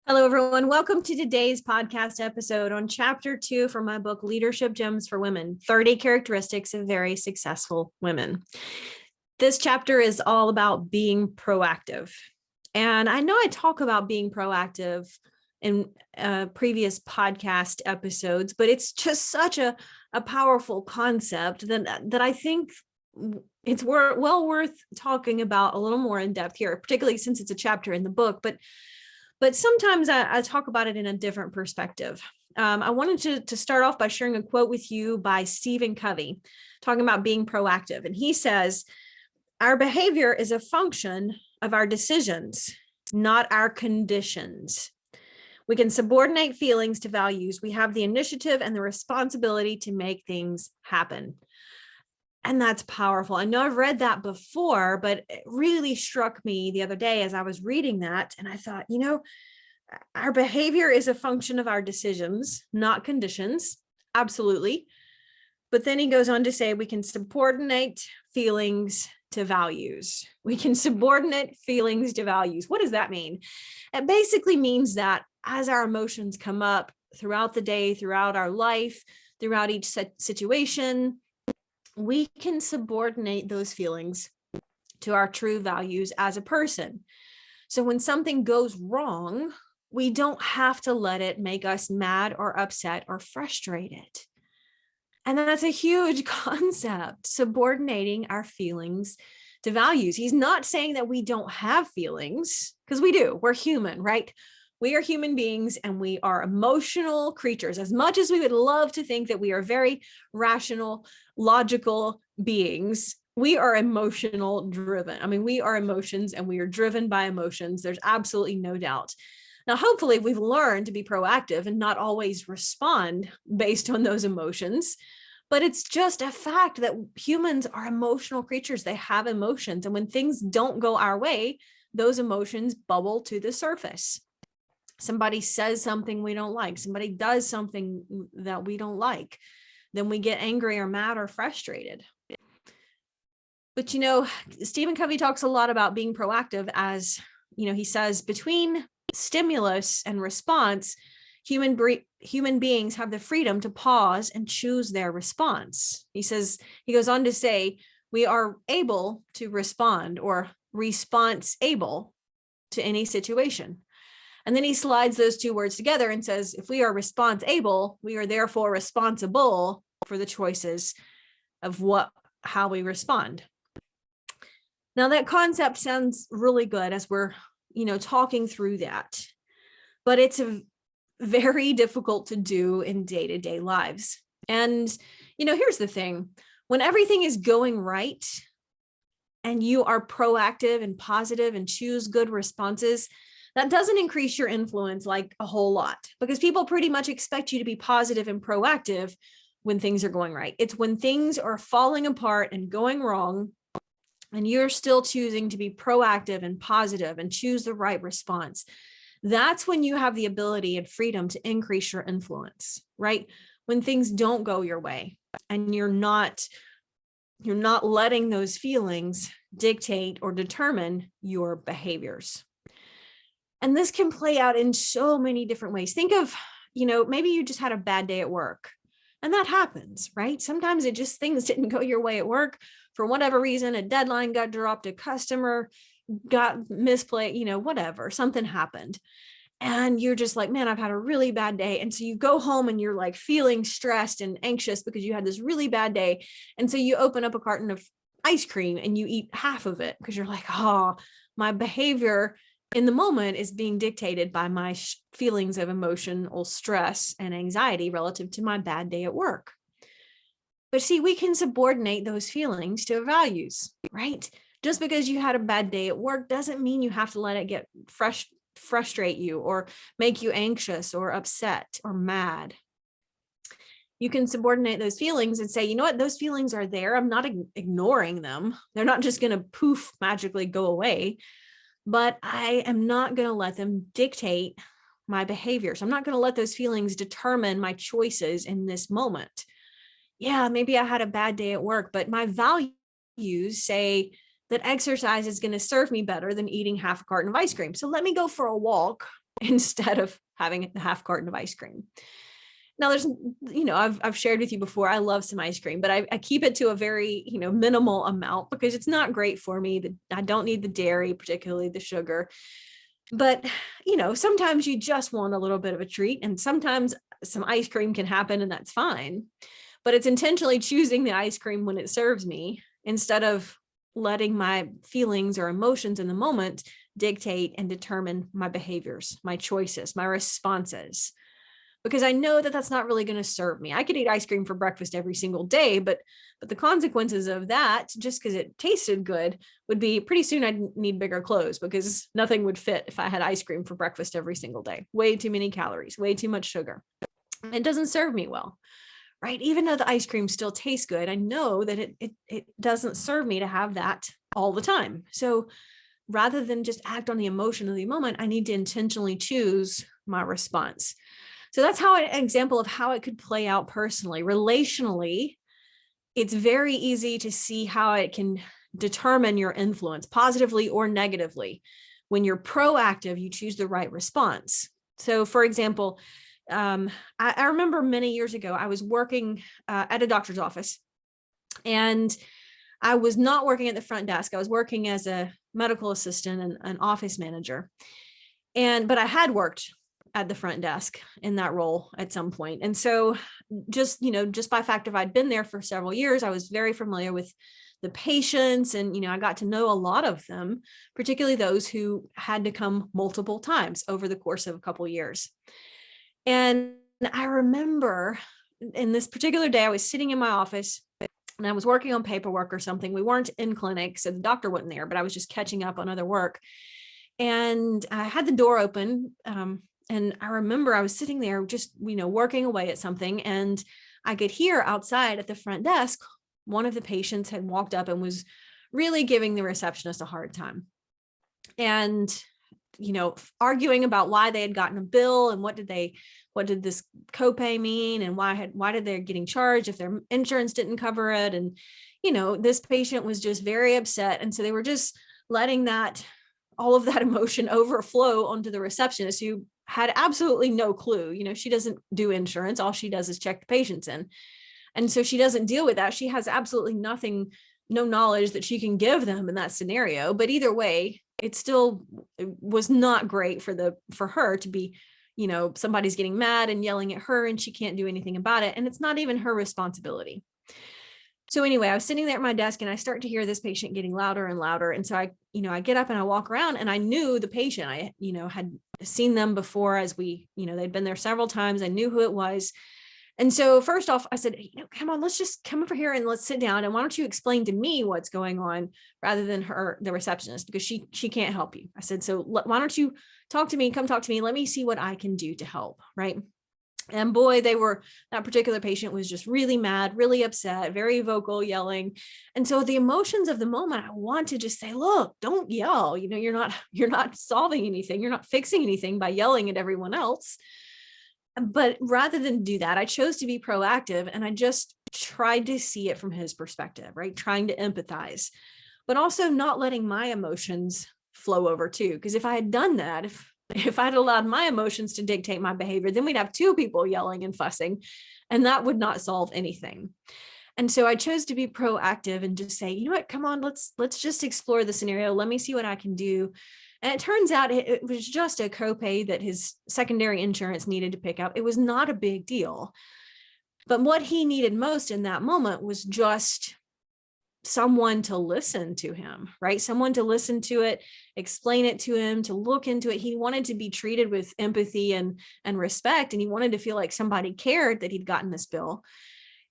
Hello, everyone. Welcome to today's podcast episode on Chapter 2 from my book, Leadership Gems for Women, 30 Characteristics of Very Successful Women. This chapter is all about being proactive. And I know I talk about being proactive in previous podcast episodes, but it's just such a powerful concept that I think it's well worth talking about a little more in depth here, particularly since it's a chapter in the book. But sometimes I talk about it in a different perspective. I wanted to start off by sharing a quote with you by Stephen Covey, talking about being proactive. And he says, "Our behavior is a function of our decisions, not our conditions. We can subordinate feelings to values. We have the initiative and the responsibility to make things happen." And that's powerful. I know I've read that before, but it really struck me the other day as I was reading that. And I thought, our behavior is a function of our decisions, not conditions. Absolutely. But then he goes on to say we can subordinate feelings to values. We can subordinate feelings to values. What does that mean? It basically means that as our emotions come up throughout the day, throughout our life, throughout each situation, we can subordinate those feelings to our true values as a person. So when something goes wrong, we don't have to let it make us mad or upset or frustrated. And that's a huge concept, subordinating our feelings to values. He's not saying that we don't have feelings, because we do. We're human, right? We are human beings and we are emotional creatures. As much as we would love to think that we are very rational, logical beings, we are emotional driven. I mean, we are emotions and we are driven by emotions. There's absolutely no doubt. Now, hopefully we've learned to be proactive and not always respond based on those emotions. But it's just a fact that humans are emotional creatures. They have emotions. And when things don't go our way, those emotions bubble to the surface. Somebody says something we don't like, somebody does something that we don't like, then we get angry or mad or frustrated. But Stephen Covey talks a lot about being proactive as, he says between stimulus and response, human beings have the freedom to pause and choose their response. He goes on to say, we are able to respond or response able to any situation. And then he slides those two words together and says, if we are response able, we are therefore responsible for the choices of how we respond. Now that concept sounds really good as we're, talking through that, but it's very difficult to do in day-to-day lives. And, here's the thing, when everything is going right and you are proactive and positive and choose good responses, that doesn't increase your influence like a whole lot, because people pretty much expect you to be positive and proactive when things are going right. It's when things are falling apart and going wrong, and you're still choosing to be proactive and positive and choose the right response. That's when you have the ability and freedom to increase your influence, right? When things don't go your way and you're not letting those feelings dictate or determine your behaviors. And this can play out in so many different ways. Think of, maybe you just had a bad day at work, and that happens, right? Sometimes things didn't go your way at work for whatever reason. A deadline got dropped, a customer got misplayed, whatever, something happened. And you're just like, man, I've had a really bad day. And so you go home and you're like feeling stressed and anxious because you had this really bad day. And so you open up a carton of ice cream and you eat half of it because you're like, oh, my behavior in the moment is being dictated by my feelings of emotional stress and anxiety relative to my bad day at work. But see, we can subordinate those feelings to values, right? Just because you had a bad day at work doesn't mean you have to let it get frustrate you or make you anxious or upset or mad. You can subordinate those feelings and say, you know what, those feelings are there. I'm not ignoring them. They're not just going to poof, magically go away, but I am not going to let them dictate my behaviors. I'm not going to let those feelings determine my choices in this moment. Yeah, maybe I had a bad day at work, but my values say that exercise is going to serve me better than eating half a carton of ice cream. So let me go for a walk instead of having a half carton of ice cream. Now there's, I've shared with you before, I love some ice cream, but I keep it to a very, minimal amount because it's not great for me. I don't need the dairy, particularly the sugar. But, sometimes you just want a little bit of a treat, and sometimes some ice cream can happen and that's fine. But it's intentionally choosing the ice cream when it serves me instead of letting my feelings or emotions in the moment dictate and determine my behaviors, my choices, my responses. Because I know that that's not really going to serve me. I could eat ice cream for breakfast every single day, but the consequences of that, just because it tasted good, would be pretty soon I'd need bigger clothes because nothing would fit if I had ice cream for breakfast every single day. Way too many calories, way too much sugar. It doesn't serve me well, right? Even though the ice cream still tastes good, I know that it doesn't serve me to have that all the time. So rather than just act on the emotion of the moment, I need to intentionally choose my response. So that's how an example of how it could play out personally. Relationally, it's very easy to see how it can determine your influence positively or negatively. When you're proactive, you choose the right response. So for example, I remember many years ago, I was working at a doctor's office, and I was not working at the front desk. I was working as a medical assistant and an office manager. But I had worked at the front desk in that role at some point. And so just by fact of I'd been there for several years, I was very familiar with the patients, and, I got to know a lot of them, particularly those who had to come multiple times over the course of a couple of years. And I remember in this particular day, I was sitting in my office and I was working on paperwork or something. We weren't in clinic, so the doctor wasn't there, but I was just catching up on other work. And I had the door open. And I remember I was sitting there just, working away at something. And I could hear outside at the front desk, one of the patients had walked up and was really giving the receptionist a hard time. And, arguing about why they had gotten a bill and what did this copay mean, and why did they getting charged if their insurance didn't cover it? And, this patient was just very upset. And so they were just letting all of that emotion overflow onto the receptionist, who had absolutely no clue. She doesn't do insurance. All she does is check the patients in. And so she doesn't deal with that. She has absolutely nothing, no knowledge that she can give them in that scenario. But either way, it was not great for her to be, somebody's getting mad and yelling at her and she can't do anything about it. And it's not even her responsibility. So anyway, I was sitting there at my desk and I start to hear this patient getting louder and louder. And so I get up and I walk around, and I knew the patient. I, had seen them before as they'd been there several times. I knew who it was. And so first off, I said, come on, let's just come over here and let's sit down. And why don't you explain to me what's going on rather than the receptionist, because she can't help you. I said, so why don't you come talk to me. Let me see what I can do to help. Right. And boy, that particular patient was just really mad, really upset, very vocal, yelling. And so the emotions of the moment, I want to just say, look, don't yell. You're not solving anything. You're not fixing anything by yelling at everyone else. But rather than do that, I chose to be proactive, and I just tried to see it from his perspective, right? Trying to empathize, but also not letting my emotions flow over too. Because if I had done that, if I'd allowed my emotions to dictate my behavior, then we'd have two people yelling and fussing, and that would not solve anything. And so I chose to be proactive and just say, you know what, come on, let's just explore the scenario. Let me see what I can do. And it turns out it was just a copay that his secondary insurance needed to pick up. It was not a big deal. But what he needed most in that moment was just someone to listen to him, right? Someone to listen to it, explain it to him, to look into it. He wanted to be treated with empathy and respect, and he wanted to feel like somebody cared that he'd gotten this bill.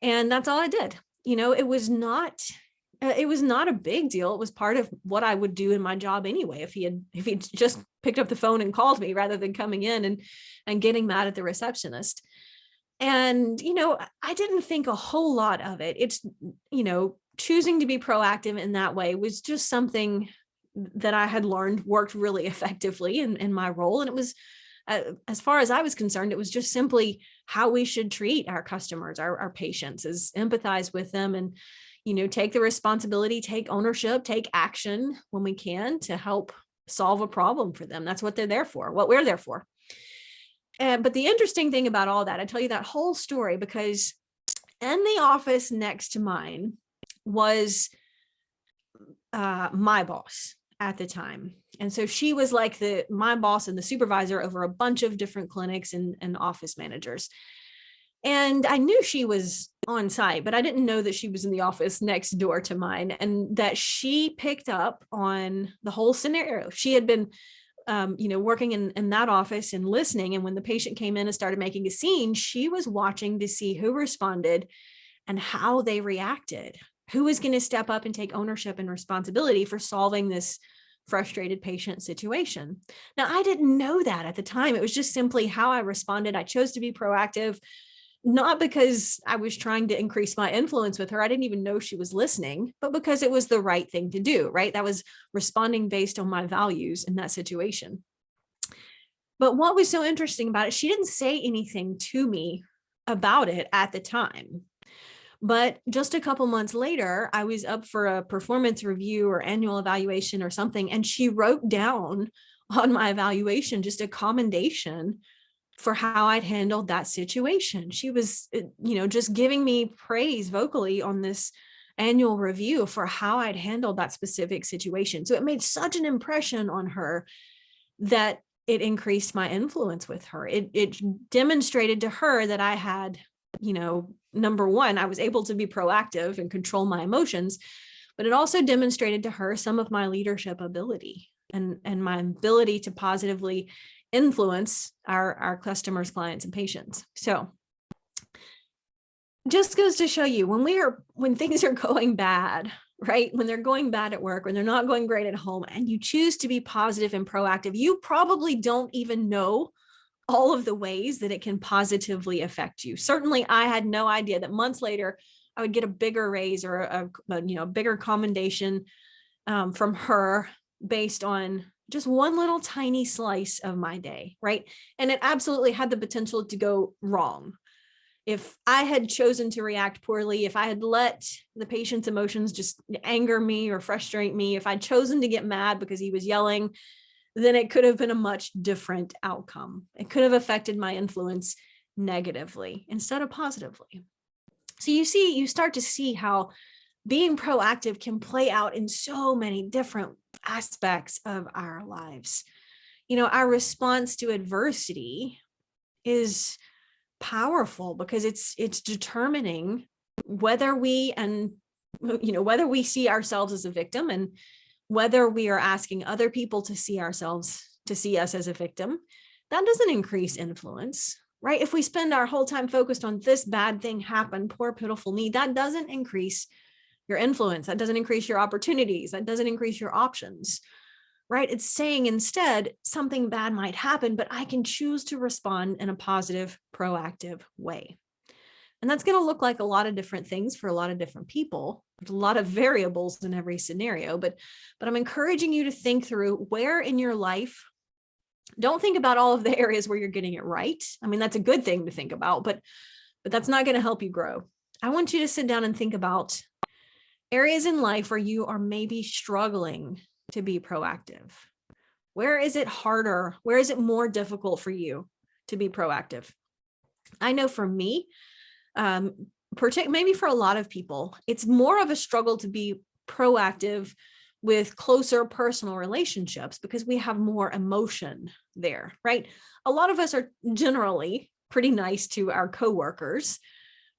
And that's all I did. It was not a big deal. It was part of what I would do in my job anyway. If he'd just picked up the phone and called me rather than coming in and getting mad at the receptionist. And, I didn't think a whole lot of it. It's, choosing to be proactive in that way was just something that I had learned worked really effectively in my role. And it was, as far as I was concerned, it was just simply how we should treat our customers, our patients, is empathize with them and, take the responsibility, take ownership, take action when we can to help solve a problem for them. That's what they're there for, what we're there for. But the interesting thing about all that, I tell you that whole story because in the office next to mine was my boss at the time. And so she was like my boss and the supervisor over a bunch of different clinics and office managers. And I knew she was on site, but I didn't know that she was in the office next door to mine and that she picked up on the whole scenario. She had been, working in that office and listening. And when the patient came in and started making a scene, she was watching to see who responded and how they reacted, who was going to step up and take ownership and responsibility for solving this frustrated patient situation. Now, I didn't know that at the time. It was just simply how I responded. I chose to be proactive, not because I was trying to increase my influence with her. I didn't even know she was listening, but because it was the right thing to do, right? That was responding based on my values in that situation. But what was so interesting about it, she didn't say anything to me about it at the time. But just a couple months later, I was up for a performance review or annual evaluation or something, and she wrote down on my evaluation just a commendation for how I'd handled that situation. She was, just giving me praise vocally on this annual review for how I'd handled that specific situation. So it made such an impression on her that it increased my influence with her. It demonstrated to her that I had, number one, I was able to be proactive and control my emotions, but it also demonstrated to her some of my leadership ability and my ability to positively influence our customers, clients, and patients. So just goes to show you when things are going bad, right? When they're going bad at work, when they're not going great at home, and you choose to be positive and proactive, you probably don't even know all of the ways that it can positively affect you. Certainly, I had no idea that months later, I would get a bigger raise or a bigger commendation from her based on just one little tiny slice of my day, right? And it absolutely had the potential to go wrong. If I had chosen to react poorly, if I had let the patient's emotions just anger me or frustrate me, if I'd chosen to get mad because he was yelling, then it could have been a much different outcome. It could have affected my influence negatively instead of positively. So you start to see how being proactive can play out in so many different aspects of our lives. Our response to adversity is powerful because it's determining whether we see ourselves as a victim and whether we are asking other people to see us as a victim. That doesn't increase influence, right? If we spend our whole time focused on this bad thing happened, poor pitiful me, that doesn't increase your influence. That doesn't increase your opportunities. That doesn't increase your options, right? It's saying instead something bad might happen, but I can choose to respond in a positive, proactive way. And that's going to look like a lot of different things for a lot of different people. There's a lot of variables in every scenario, but I'm encouraging you to think through where in your life, don't think about all of the areas where you're getting it right. I mean, that's a good thing to think about, but that's not going to help you grow. I want you to sit down and think about areas in life where you are maybe struggling to be proactive. Where is it harder? Where is it more difficult for you to be proactive? I know for me, maybe for a lot of people, it's more of a struggle to be proactive with closer personal relationships because we have more emotion there, right? A lot of us are generally pretty nice to our coworkers,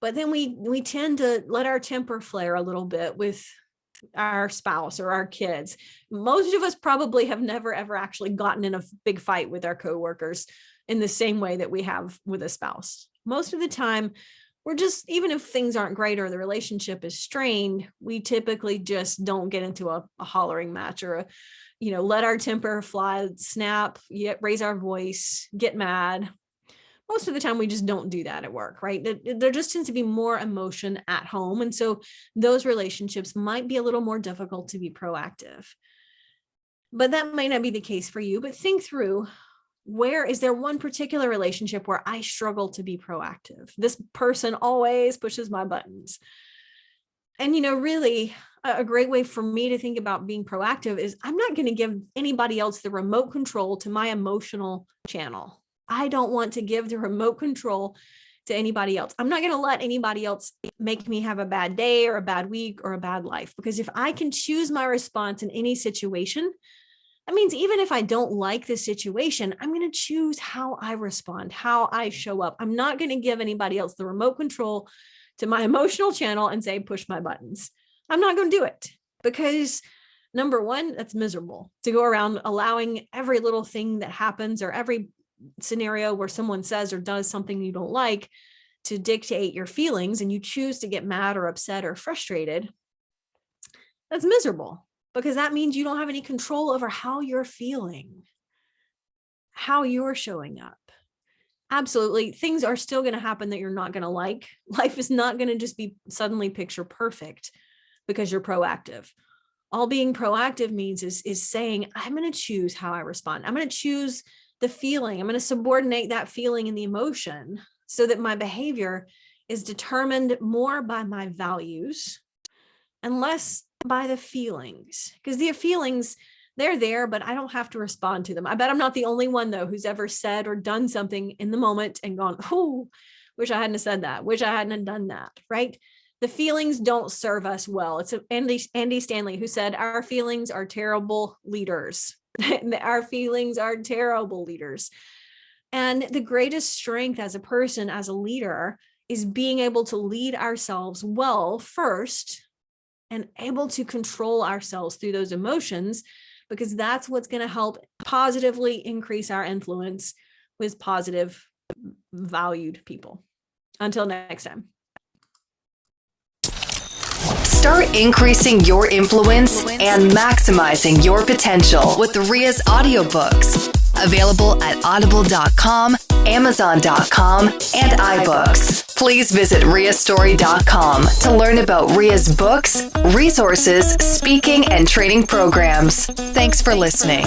but then we tend to let our temper flare a little bit with our spouse or our kids. Most of us probably have never, ever actually gotten in a big fight with our coworkers in the same way that we have with a spouse. Most of the time, we're just, even if things aren't great or the relationship is strained, we typically just don't get into a hollering match or let our temper fly, snap, raise our voice, get mad. Most of the time, we just don't do that at work, right? There just tends to be more emotion at home. And so those relationships might be a little more difficult to be proactive. But that might not be the case for you. But think through, where is there one particular relationship where I struggle to be proactive? This person always pushes my buttons. And, really, a great way for me to think about being proactive is I'm not going to give anybody else the remote control to my emotional channel. I don't want to give the remote control to anybody else. I'm not going to let anybody else make me have a bad day or a bad week or a bad life, because if I can choose my response in any situation, that means even if I don't like the situation, I'm going to choose how I respond, how I show up. I'm not going to give anybody else the remote control to my emotional channel and say, push my buttons. I'm not going to do it, because number one, that's miserable to go around allowing every little thing that happens or every scenario where someone says or does something you don't like to dictate your feelings, and you choose to get mad or upset or frustrated. That's miserable, because that means you don't have any control over how you're feeling, how you're showing up. Absolutely. Things are still going to happen that you're not going to like. Life is not going to just be suddenly picture perfect because you're proactive. All being proactive means is saying, I'm going to choose how I respond. I'm going to choose the feeling. I'm going to subordinate that feeling and the emotion so that my behavior is determined more by my values and less by the feelings, because the feelings, they're there, but I don't have to respond to them. I bet I'm not the only one, though, who's ever said or done something in the moment and gone, oh, wish I hadn't said that, wish I hadn't done that, right? The feelings don't serve us well. It's Andy Stanley who said, our feelings are terrible leaders. Our feelings are terrible leaders. And the greatest strength as a person, as a leader, is being able to lead ourselves well first and able to control ourselves through those emotions, because that's what's going to help positively increase our influence with positive, valued people. Until next time. Start increasing your influence and maximizing your potential with Ria's audiobooks. Available at audible.com, amazon.com, and iBooks. Please visit riastory.com to learn about Ria's books, resources, speaking, and training programs. Thanks for listening.